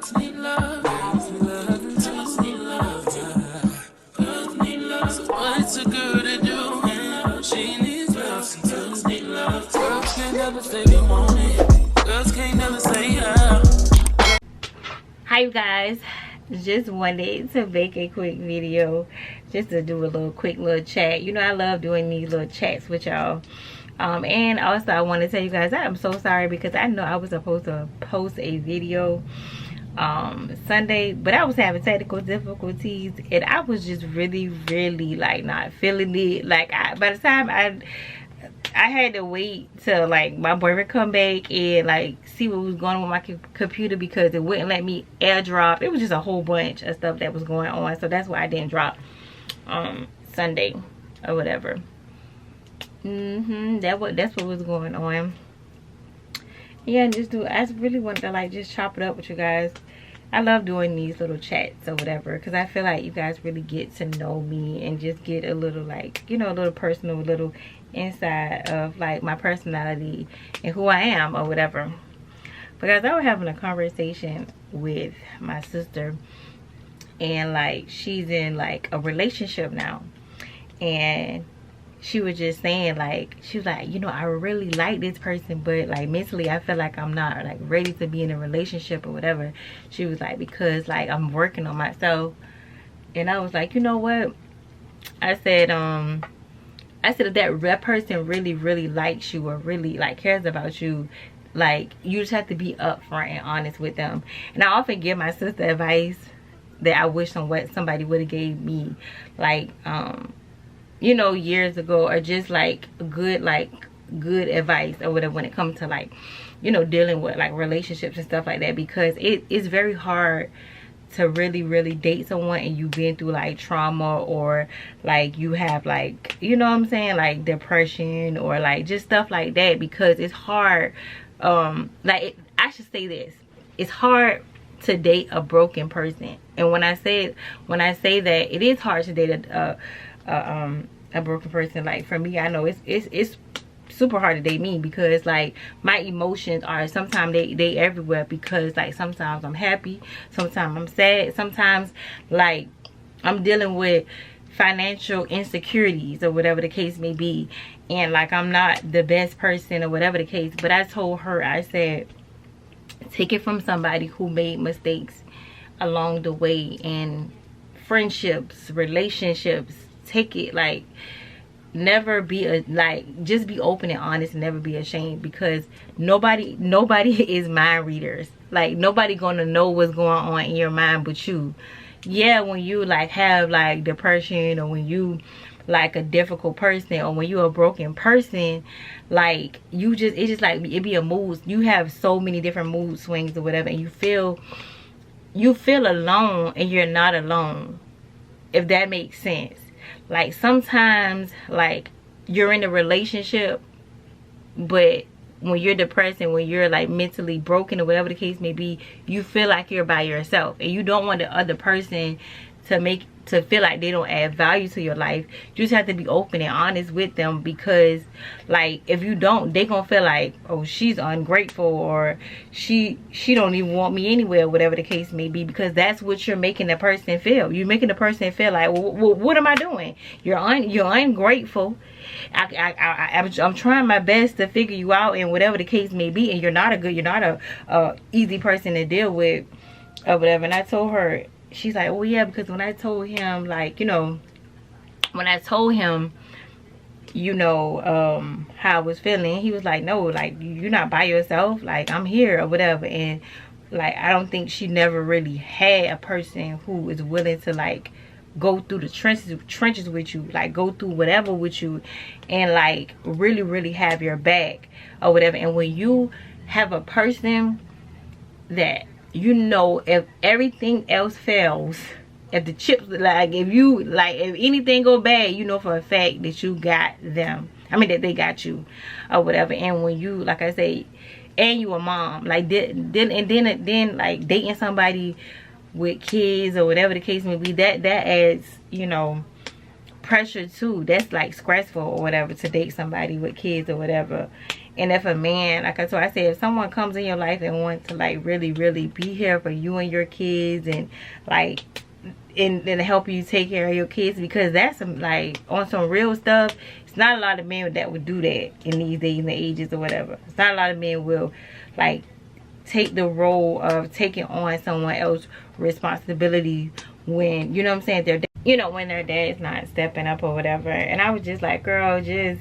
Girls need love, girls need love, and girls need love, yeah. Girls need love, so what's a girl to do? She needs love, some girls need love. Girls can't never say they want it. Girls can't never say yeah. Hi you guys, just wanted to make a quick video just to do a quick little chat. You know, I love doing these little chats with y'all. And also I want to tell you guys I am so sorry because I know I was supposed to post a video Sunday, but I was having technical difficulties and I was just really like not feeling it. Like by the time I had to wait till like my boyfriend come back and like see what was going on with my computer because it wouldn't let me airdrop. It was just a whole bunch of stuff that was going on, so that's why I didn't drop Sunday or whatever. That's what was going on. Yeah, and I just really wanted to like just chop it up with you guys. I love doing these little chats or whatever because I feel like you guys really get to know me and just get a little like, you know, a little personal, a little inside of like my personality and who I am or whatever. Because I was having a conversation with my sister and like she's in like a relationship now, and she was just saying like, she was like, you know, I really like this person, but like mentally I feel like I'm not like ready to be in a relationship or whatever. She was like, because like I'm working on myself. And I was like, you know what, I said if that person really likes you or really like cares about you, like you just have to be upfront and honest with them. And I often give my sister advice that I wish somebody would have gave me, like you know, years ago, or just like good advice or whatever when it comes to like, you know, dealing with like relationships and stuff like that, because it's very hard to really date someone and you've been through like trauma or like you have like, you know what I'm saying, like depression or like just stuff like that, because it's hard. I should say this, it's hard to date a broken person. And when I say that, it is hard to date a broken person. Like for me, I know it's super hard to date me because like my emotions are sometimes they everywhere, because like sometimes I'm happy, sometimes I'm sad, sometimes like I'm dealing with financial insecurities or whatever the case may be, and like I'm not the best person or whatever the case. But I told her, I said, take it from somebody who made mistakes along the way, and friendships, relationships, take it like, never be just be open and honest and never be ashamed, because nobody is mind readers. Like nobody gonna know what's going on in your mind but you. Yeah, when you like have like depression, or when you like a difficult person, or when you're a broken person, like it's just like it be a mood. You have so many different mood swings or whatever, and you feel alone, and you're not alone, if that makes sense. Like sometimes like you're in a relationship, but when you're depressed and when you're like mentally broken or whatever the case may be, you feel like you're by yourself, and you don't want the other person to feel like they don't add value to your life. You just have to be open and honest with them, because like if you don't, they gonna feel like, oh, she's ungrateful, or she don't even want me anyway, or whatever the case may be, because that's what you're making the person feel. You're making the person feel like, well, what am I doing? You're ungrateful. I'm trying my best to figure you out, and whatever the case may be, and you're not a easy person to deal with or whatever. And I told her, she's like, oh yeah, because when I told him, like, you know, how I was feeling, he was like, no, like you're not by yourself, like I'm here or whatever. And like I don't think she never really had a person who is willing to like go through the trenches with you, like go through whatever with you, and like really have your back or whatever. And when you have a person that, you know, if everything else fails, if the chips, like if anything go bad, you know for a fact that you got them. I mean that they got you or whatever. And when you, like I say, and you a mom, like then like dating somebody with kids or whatever the case may be, that adds, you know, pressure too. That's like stressful or whatever, to date somebody with kids or whatever. And if a man, like I told, I said, if someone comes in your life and wants to like really be here for you and your kids, and like and help you take care of your kids, because that's some, like, on some real stuff, it's not a lot of men that would do that in these days and ages or whatever. It's not a lot of men will like take the role of taking on someone else's responsibility when, you know what I'm saying, they're, you know, when their dad's not stepping up or whatever. And I was just like, girl, just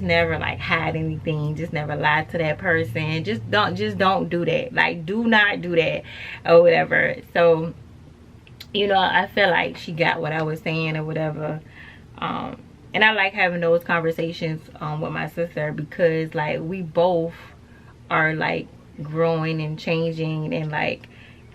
never like hide anything, just never lie to that person, just don't do that, like do not do that or whatever. So, you know, I feel like she got what I was saying or whatever. And I like having those conversations with my sister, because like we both are like growing and changing, and like,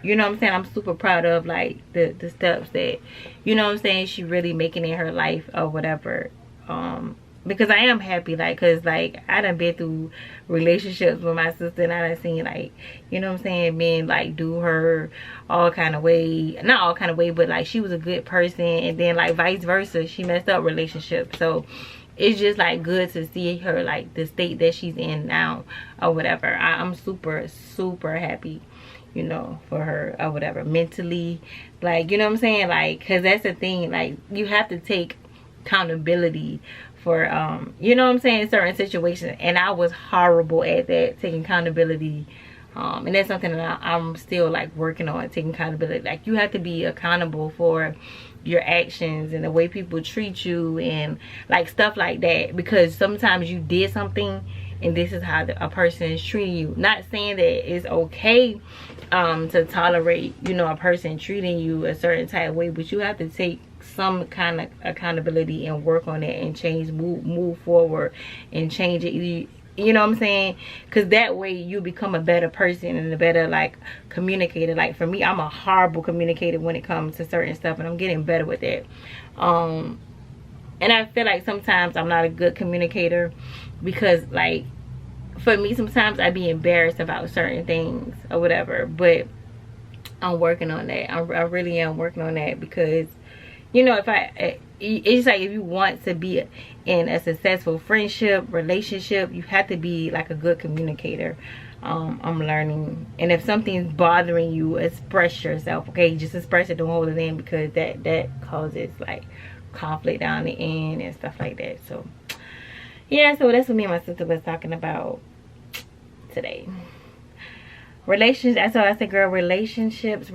you know what I'm saying, I'm super proud of like the steps that, you know what I'm saying, she really making in her life or whatever. Because I am happy, like, because like I done been through relationships with my sister, and I done seen, like, you know what I'm saying, men like do her all kind of way, not all kind of way, but like she was a good person, and then like vice versa, she messed up relationships. So it's just like good to see her like the state that she's in now or whatever. I'm super happy, you know, for her or whatever, mentally, like, you know what I'm saying, like, because that's the thing, like you have to take accountability for you know what I'm saying, certain situations. And I was horrible at that, taking accountability. And that's something that I'm still like working on, taking accountability. Like you have to be accountable for your actions and the way people treat you and like stuff like that, because sometimes you did something and this is how a person is treating you. Not saying that it's okay to tolerate, you know, a person treating you a certain type of way, but you have to take some kind of accountability and work on it and change, move forward and change it. You know what I'm saying? Because that way you become a better person and a better like communicator. Like for me, I'm a horrible communicator when it comes to certain stuff, and I'm getting better with that. And I feel like sometimes I'm not a good communicator, because like for me sometimes I'd be embarrassed about certain things or whatever. But I'm working on that. I really am working on that, because you know, it's like if you want to be in a successful friendship, relationship, you have to be like a good communicator. I'm learning. And if something's bothering you, express yourself, okay? Just express it, don't hold it in, because that causes like conflict down the end and stuff like that. So yeah, so that's what me and my sister was talking about today. Relationships. So I said, girl, relationships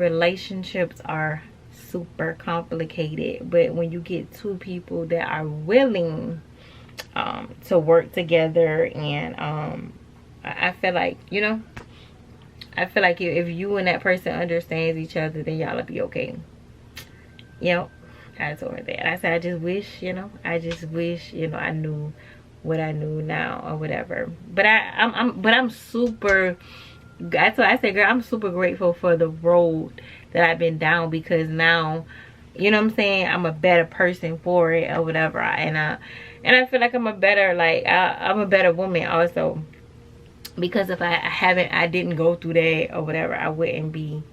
are super complicated, but when you get two people that are willing to work together, and I feel like, you know, I feel like if you and that person understands each other, then y'all will be okay. Yep, I told her that. I said, I just wish, you know, I knew what I knew now or whatever. But I'm super, that's why I said, girl, I'm super grateful for the road that I've been down, because now, you know what I'm saying, I'm a better person for it or whatever. And I feel like I'm a better, like I'm a better woman also, because if I didn't go through that or whatever, I wouldn't be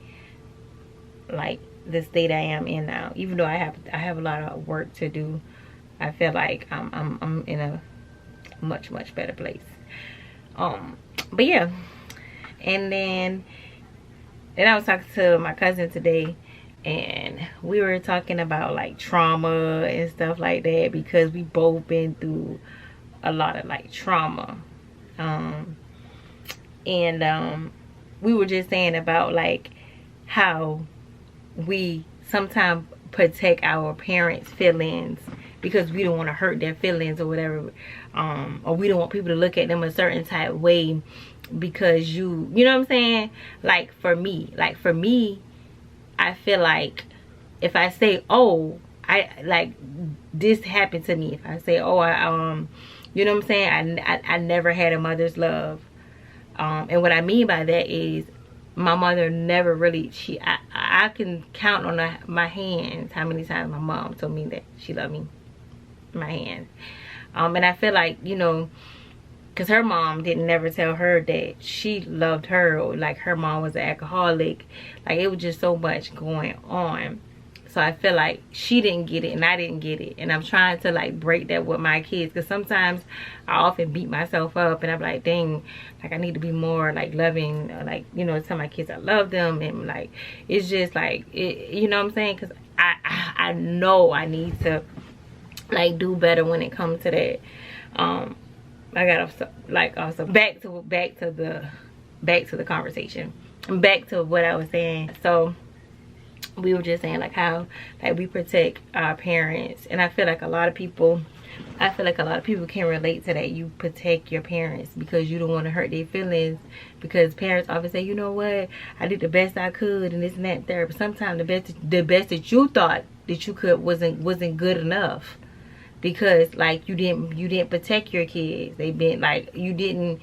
like the state I am in now. Even though I have a lot of work to do, I feel like I'm in a much better place. But yeah. And then I was talking to my cousin today, and we were talking about like trauma and stuff like that, because we both been through a lot of like trauma. We were just saying about like how we sometimes protect our parents' feelings because we don't want to hurt their feelings or whatever, or we don't want people to look at them a certain type of way, because you know what I'm saying. Like for me, I feel like if I say, oh, I like this happened to me, if I say, oh, you know what I'm saying, I never had a mother's love, and what I mean by that is my mother never really, I can count on my hands how many times my mom told me that she loved me. My hands. And I feel like, you know, because her mom didn't never tell her that she loved her, or like her mom was an alcoholic. Like it was just so much going on. So So I feel like she didn't get it and I didn't get it, and I'm trying to like break that with my kids, because sometimes I often beat myself up and I'm like, dang, like I need to be more like loving, or like, you know, tell my kids I love them, and like it's just like it, you know what I'm saying, because I know I need to like do better when it comes to that. I gotta like also back to the conversation, back to what I was saying. So we were just saying like how like we protect our parents, and I feel like a lot of people can relate to that. You protect your parents because you don't want to hurt their feelings, because parents often say, you know what, I did the best I could and this and that and there, but sometimes the best that you thought that you could wasn't good enough, because like you didn't protect your kids. They been like you didn't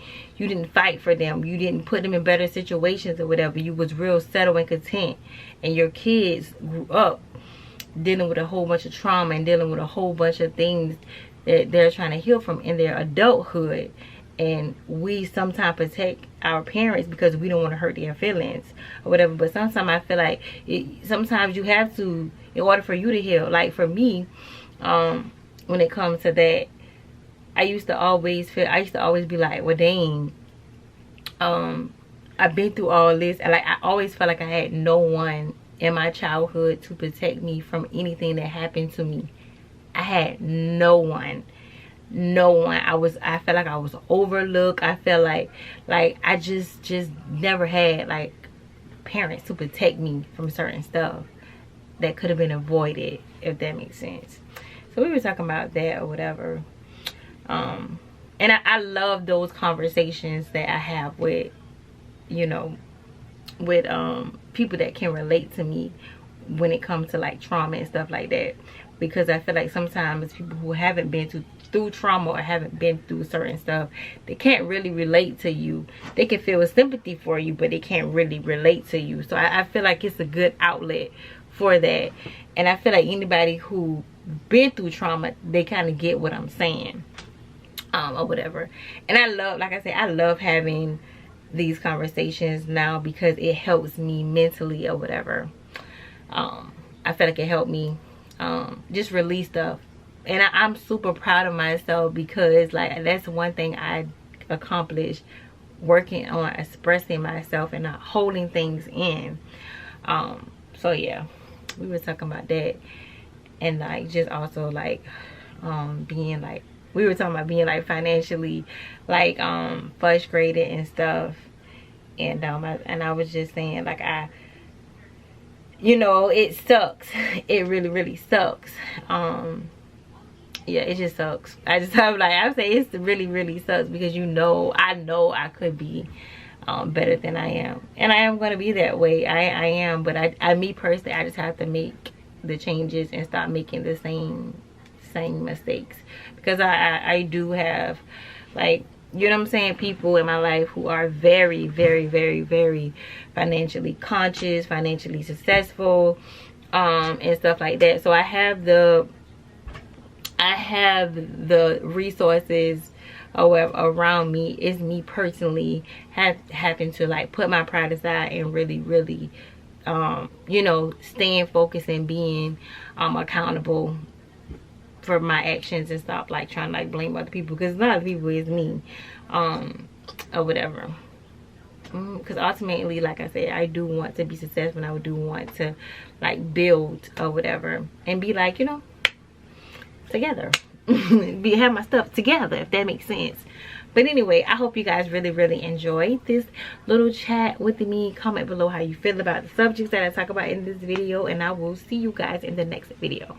fight for them, you didn't put them in better situations or whatever. You was real settled and content, and your kids grew up dealing with a whole bunch of trauma and dealing with a whole bunch of things that they're trying to heal from in their adulthood. And we sometimes protect our parents because we don't want to hurt their feelings or whatever. But sometimes I feel like sometimes you have to, in order for you to heal. Like for me, when it comes to that, I used to always be like, well dang, I've been through all this, and like I always felt like I had no one in my childhood to protect me from anything that happened to me. I had no one. I felt like I was overlooked. I felt like I just never had like parents to protect me from certain stuff that could have been avoided, if that makes sense. So we were talking about that or whatever. And I love those conversations that I have with, you know, with people that can relate to me when it comes to like trauma and stuff like that, because I feel like sometimes people who haven't been through trauma or haven't been through certain stuff, they can't really relate to you. They can feel sympathy for you, but they can't really relate to you. So I feel like it's a good outlet for that. And I feel like anybody who been through trauma, they kind of get what I'm saying, or whatever. And I love, like I said, I love having these conversations now because it helps me mentally or whatever. I feel like it helped me just release stuff, and I'm super proud of myself, because like that's one thing I accomplished, working on expressing myself and not holding things in. So yeah, we were talking about that, and like just also like being like, we were talking about being like financially like frustrated and stuff, and I was just saying like you know, it sucks. It really sucks. Yeah, it just sucks. I say it really sucks, because you know I could be better than I am, and I am going to be that way. I am, but me personally, I just have to make the changes and stop making the same mistakes, because I do have, like, you know what I'm saying, people in my life who are very financially conscious, financially successful, and stuff like that. So I have the resources around me. It's me personally having to like put my pride aside and really you know, staying focused and being accountable for my actions, and stop like trying to like blame other people, because a lot of people is me, or whatever. Because ultimately, like I said, I do want to be successful, and I do want to like build or whatever, and be like, you know, together. Have my stuff together, if that makes sense. But anyway, I hope you guys really enjoyed this little chat with me. Comment below how you feel about the subjects that I talk about in this video, and I will see you guys in the next video.